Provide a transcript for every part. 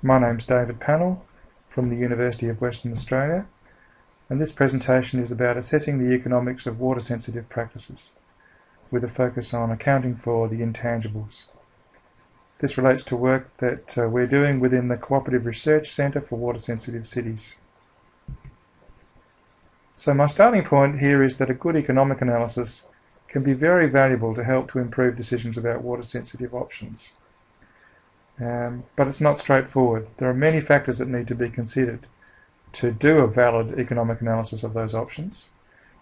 My name's David Pannell from the University of Western Australia, and this presentation is about assessing the economics of water-sensitive practices, with a focus on accounting for the intangibles. This relates to work that we're doing within the Cooperative Research Centre for Water-Sensitive Cities. So my starting point here is that a good economic analysis can be very valuable to help to improve decisions about water-sensitive options. But it's not straightforward. There are many factors that need to be considered to do a valid economic analysis of those options,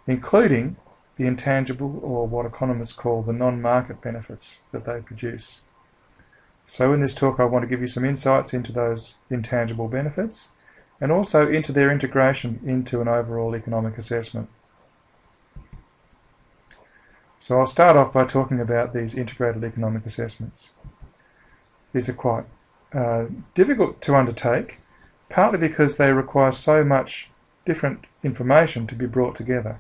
including the intangible, or what economists call the non-market benefits that they produce. So in this talk I want to give you some insights into those intangible benefits and also into their integration into an overall economic assessment. So I'll start off by talking about these integrated economic assessments. These are quite difficult to undertake, partly because they require so much different information to be brought together.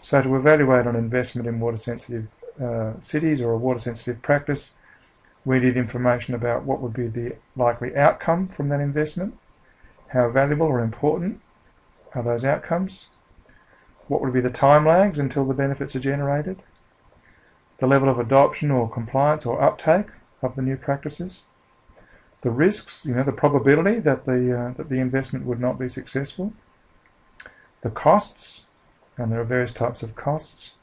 So to evaluate an investment in water-sensitive cities or a water-sensitive practice, we need information about what would be the likely outcome from that investment, how valuable or important are those outcomes, what would be the time lags until the benefits are generated, the level of adoption or compliance or uptake of the new practices, the risks, the probability that the investment would not be successful, the costs, and there are various types of costs,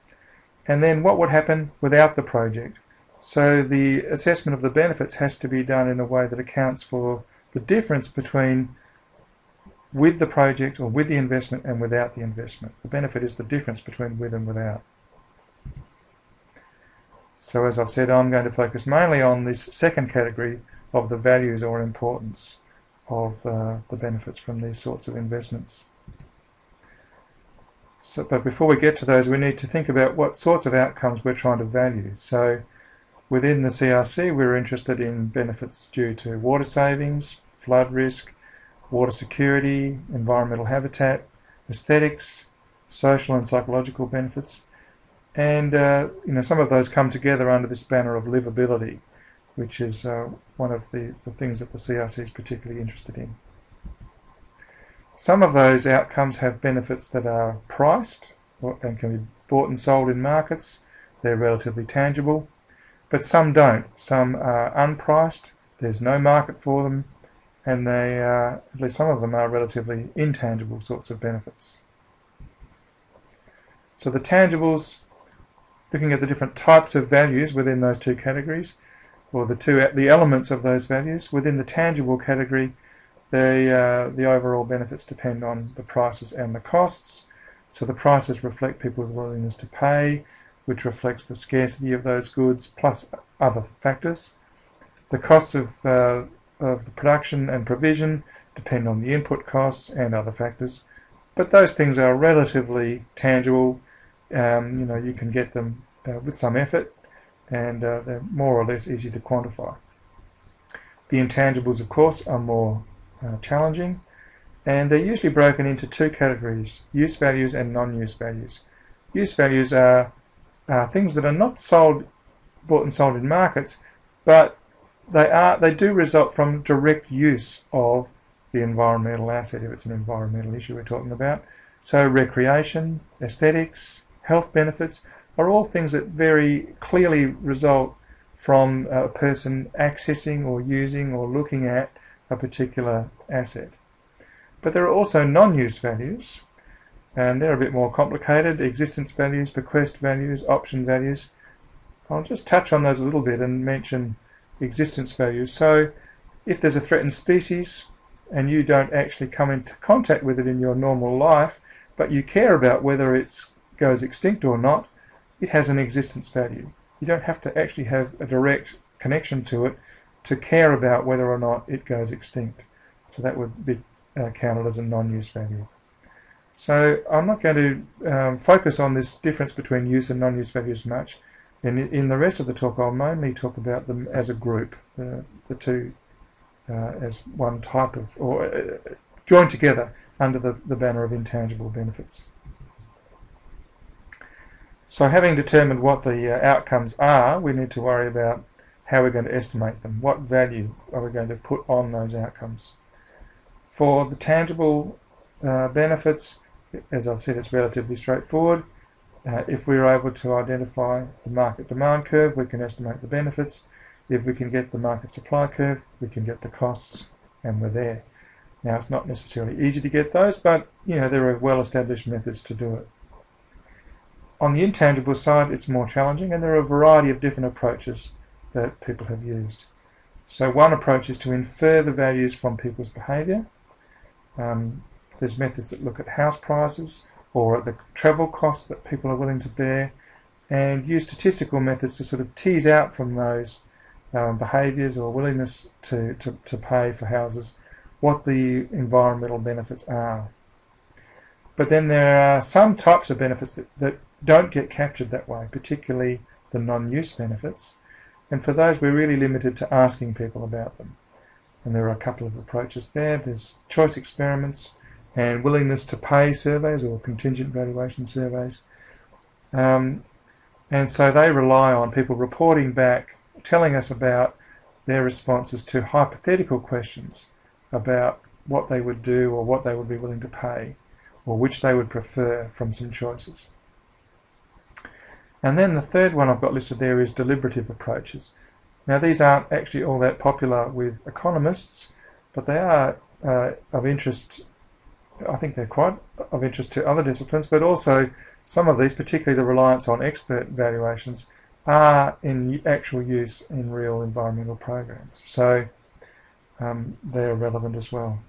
and then what would happen without the project. So the assessment of the benefits has to be done in a way that accounts for the difference between with the project or with the investment and without the investment. The benefit is the difference between with and without. So as I've said, I'm going to focus mainly on this second category of the values or importance of the benefits from these sorts of investments. But before we get to those, we need to think about what sorts of outcomes we're trying to value. So within the CRC, we're interested in benefits due to water savings, flood risk, water security, environmental habitat, aesthetics, social and psychological benefits, and some of those come together under this banner of livability, which is one of the things that the CRC is particularly interested in. Some of those outcomes have benefits that are priced and can be bought and sold in markets. They're relatively tangible, but some don't. Some are unpriced, there's no market for them, and they at least some of them are relatively intangible sorts of benefits. So the tangibles, looking at the different types of values within those two categories, or the elements of those values. Within the tangible category, the overall benefits depend on the prices and the costs. So the prices reflect people's willingness to pay, which reflects the scarcity of those goods, plus other factors. The costs of the production and provision depend on the input costs and other factors, but those things are relatively tangible. You can get them with some effort, and they're more or less easy to quantify. The intangibles, of course, are more challenging, and they're usually broken into two categories: use values and non-use values. Use values are things that are not bought and sold in markets, but they do result from direct use of the environmental asset, if it's an environmental issue we're talking about. So recreation, aesthetics, health benefits are all things that very clearly result from a person accessing or using or looking at a particular asset. But there are also non-use values, and they're a bit more complicated: existence values, bequest values, option values. I'll just touch on those a little bit and mention existence values. So if there's a threatened species and you don't actually come into contact with it in your normal life, but you care about whether it goes extinct or not, it has an existence value. You don't have to actually have a direct connection to it to care about whether or not it goes extinct. So that would be counted as a non-use value. So I'm not going to focus on this difference between use and non-use values much. In the rest of the talk, I'll mainly talk about them as a group, the two as one type of, or joined together under the banner of intangible benefits. So having determined what the outcomes are, we need to worry about how we're going to estimate them, what value are we going to put on those outcomes. For the tangible benefits, as I've said, it's relatively straightforward. If we're able to identify the market demand curve, we can estimate the benefits. If we can get the market supply curve, we can get the costs, and we're there. Now, it's not necessarily easy to get those, but there are well-established methods to do it. On the intangible side, it's more challenging, and there are a variety of different approaches that people have used. So one approach is to infer the values from people's behaviour. There's methods that look at house prices or at the travel costs that people are willing to bear, and use statistical methods to sort of tease out from those behaviours or willingness to pay for houses what the environmental benefits are. But then there are some types of benefits that don't get captured that way, particularly the non-use benefits, and for those we're really limited to asking people about them. And there are a couple of approaches there. There's choice experiments and willingness to pay surveys or contingent valuation surveys. And so they rely on people reporting back, telling us about their responses to hypothetical questions about what they would do or what they would be willing to pay, or which they would prefer from some choices. And then the third one I've got listed there is deliberative approaches. Now, these aren't actually all that popular with economists, but they are of interest. I think they're quite of interest to other disciplines, but also some of these, particularly the reliance on expert valuations, are in actual use in real environmental programs. So they're relevant as well.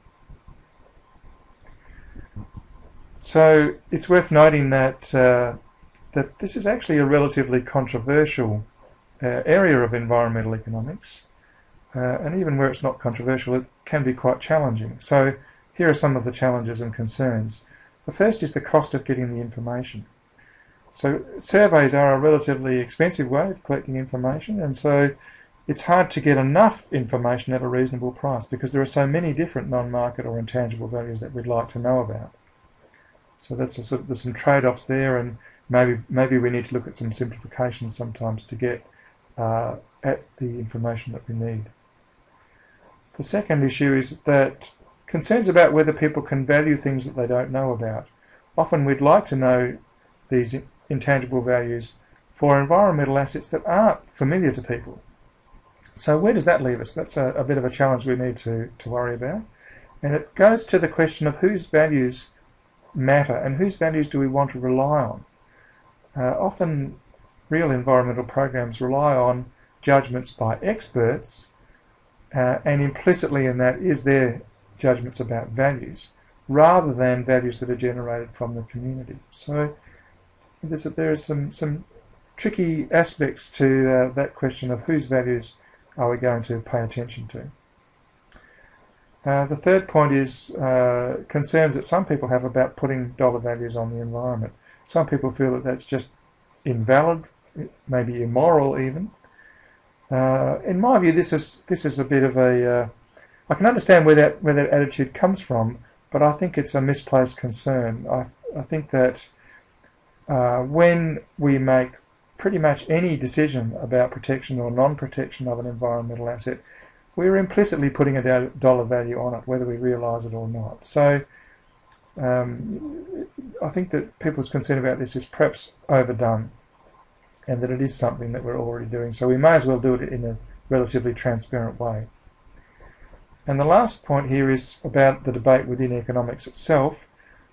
So it's worth noting that that this is actually a relatively controversial area of environmental economics, and even where it's not controversial, it can be quite challenging. So here are some of the challenges and concerns. The first is the cost of getting the information. So surveys are a relatively expensive way of collecting information, and so it's hard to get enough information at a reasonable price because there are so many different non-market or intangible values that we'd like to know about. So there's some trade-offs there, and maybe we need to look at some simplifications sometimes to get at the information that we need. The second issue is that concerns about whether people can value things that they don't know about. Often we'd like to know these intangible values for environmental assets that aren't familiar to people. So where does that leave us? That's a bit of a challenge we need to worry about. And it goes to the question of whose values matter and whose values do we want to rely on. Often real environmental programs rely on judgments by experts, and implicitly in that is their judgments about values, rather than values that are generated from the community. So there are some tricky aspects to that question of whose values are we going to pay attention to. The third point is concerns that some people have about putting dollar values on the environment. Some people feel that that's just invalid, maybe immoral even. In my view, this is a bit of a... I can understand where that attitude comes from, but I think it's a misplaced concern. I think that when we make pretty much any decision about protection or non-protection of an environmental asset, we're implicitly putting a dollar value on it, whether we realise it or not. So I think that people's concern about this is perhaps overdone, and that it is something that we're already doing. So we may as well do it in a relatively transparent way. And the last point here is about the debate within economics itself,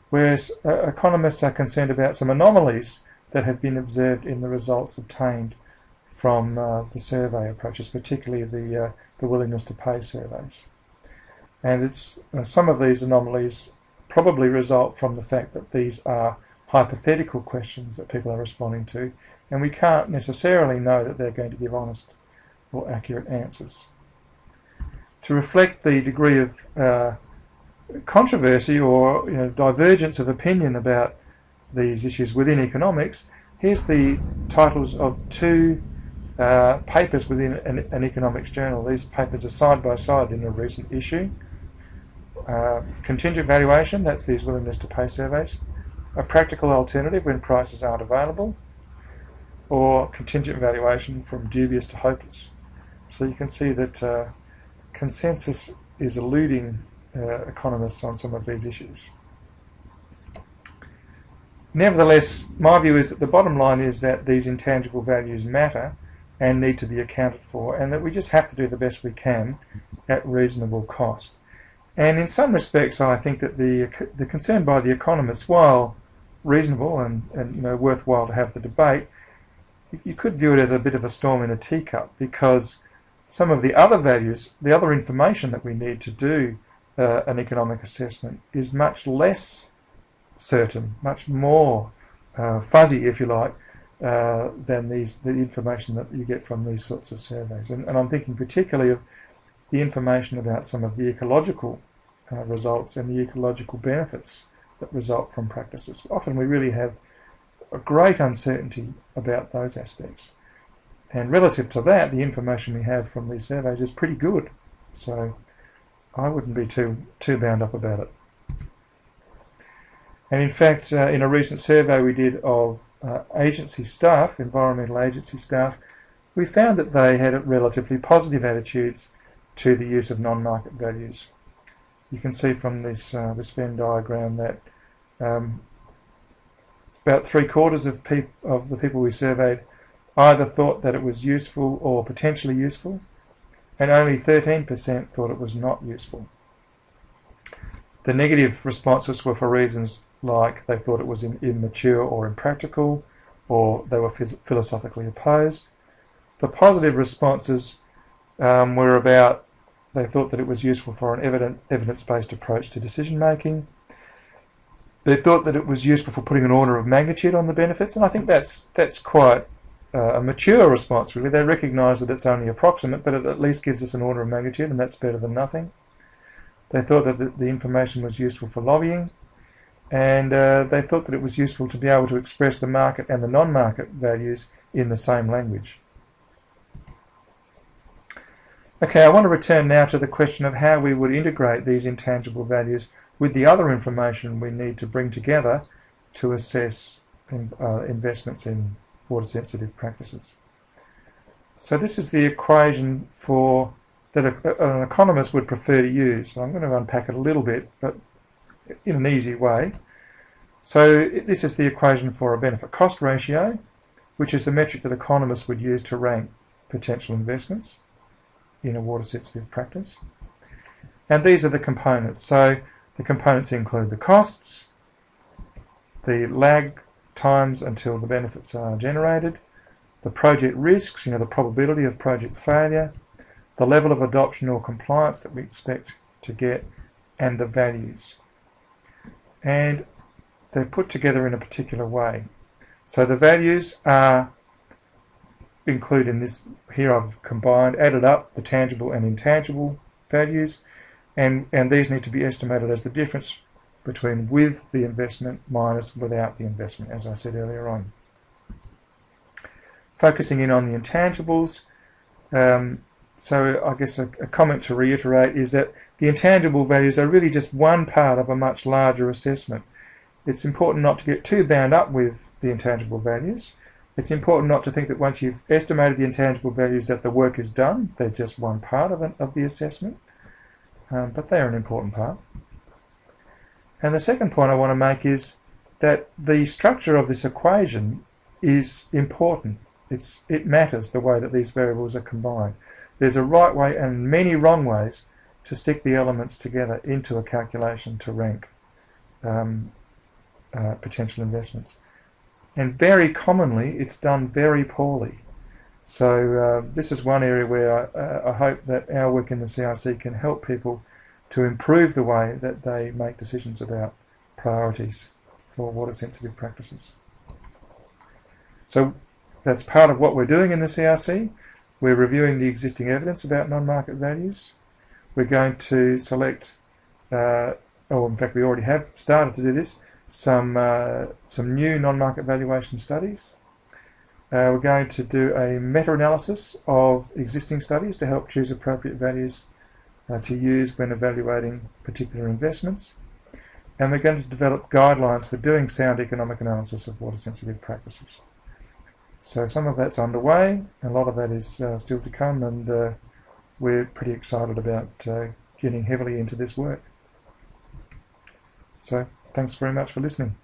whereas economists are concerned about some anomalies that have been observed in the results obtained from the survey approaches, particularly the willingness to pay surveys. And it's some of these anomalies probably result from the fact that these are hypothetical questions that people are responding to, and we can't necessarily know that they're going to give honest or accurate answers. To reflect the degree of controversy or divergence of opinion about these issues within economics, here's the titles of two papers within an economics journal. These papers are side by side in a recent issue. Contingent valuation, that's these willingness to pay surveys. A practical alternative when prices aren't available. Or contingent valuation from dubious to hopeless. So you can see that consensus is eluding economists on some of these issues. Nevertheless, my view is that the bottom line is that these intangible values matter and need to be accounted for, and that we just have to do the best we can at reasonable cost. And in some respects, I think that the concern by the economists, while reasonable and worthwhile to have the debate, you could view it as a bit of a storm in a teacup, because some of the other values, the other information that we need to do an economic assessment is much less certain, much more fuzzy, if you like, than the information that you get from these sorts of surveys. And I'm thinking particularly of the information about some of the ecological results and the ecological benefits that result from practices. Often we really have a great uncertainty about those aspects. And relative to that, the information we have from these surveys is pretty good. So I wouldn't be too bound up about it. And in fact, in a recent survey we did of agency staff, environmental agency staff, we found that they had relatively positive attitudes to the use of non-market values. You can see from this Venn diagram that about 3/4 of the people we surveyed either thought that it was useful or potentially useful, and only 13% thought it was not useful. The negative responses were for reasons like they thought it was immature or impractical, or they were philosophically opposed. The positive responses were about they thought that it was useful for an evidence-based approach to decision-making. They thought that it was useful for putting an order of magnitude on the benefits, and I think that's quite a mature response, really. They recognise that it's only approximate, but it at least gives us an order of magnitude, and that's better than nothing. They thought that the information was useful for lobbying, and they thought that it was useful to be able to express the market and the non-market values in the same language. Okay, I want to return now to the question of how we would integrate these intangible values with the other information we need to bring together to assess investments in water-sensitive practices. So this is the equation that an economist would prefer to use. So I'm going to unpack it a little bit, but in an easy way. So this is the equation for a benefit-cost ratio, which is the metric that economists would use to rank potential investments in a water-sensitive practice. And these are the components. So the components include the costs, the lag times until the benefits are generated, the project risks, the probability of project failure, the level of adoption or compliance that we expect to get, and the values. And they're put together in a particular way. So the values are included in this. Here I've added up the tangible and intangible values, and these need to be estimated as the difference between with the investment minus without the investment, as I said earlier on. Focusing in on the intangibles, so I guess a comment to reiterate is that the intangible values are really just one part of a much larger assessment. It's important not to get too bound up with the intangible values. It's important not to think that once you've estimated the intangible values that the work is done. They're just one part of the assessment, but they are an important part. And the second point I want to make is that the structure of this equation is important. It matters the way that these variables are combined. There's a right way and many wrong ways to stick the elements together into a calculation to rank potential investments. And very commonly, it's done very poorly. So this is one area where I hope that our work in the CRC can help people to improve the way that they make decisions about priorities for water-sensitive practices. So that's part of what we're doing in the CRC. We're reviewing the existing evidence about non-market values. We're going to select, in fact we already have started to do this, some new non-market valuation studies. We're going to do a meta-analysis of existing studies to help choose appropriate values to use when evaluating particular investments. And we're going to develop guidelines for doing sound economic analysis of water-sensitive practices. So some of that's underway, a lot of that is still to come, and we're pretty excited about getting heavily into this work. So thanks very much for listening.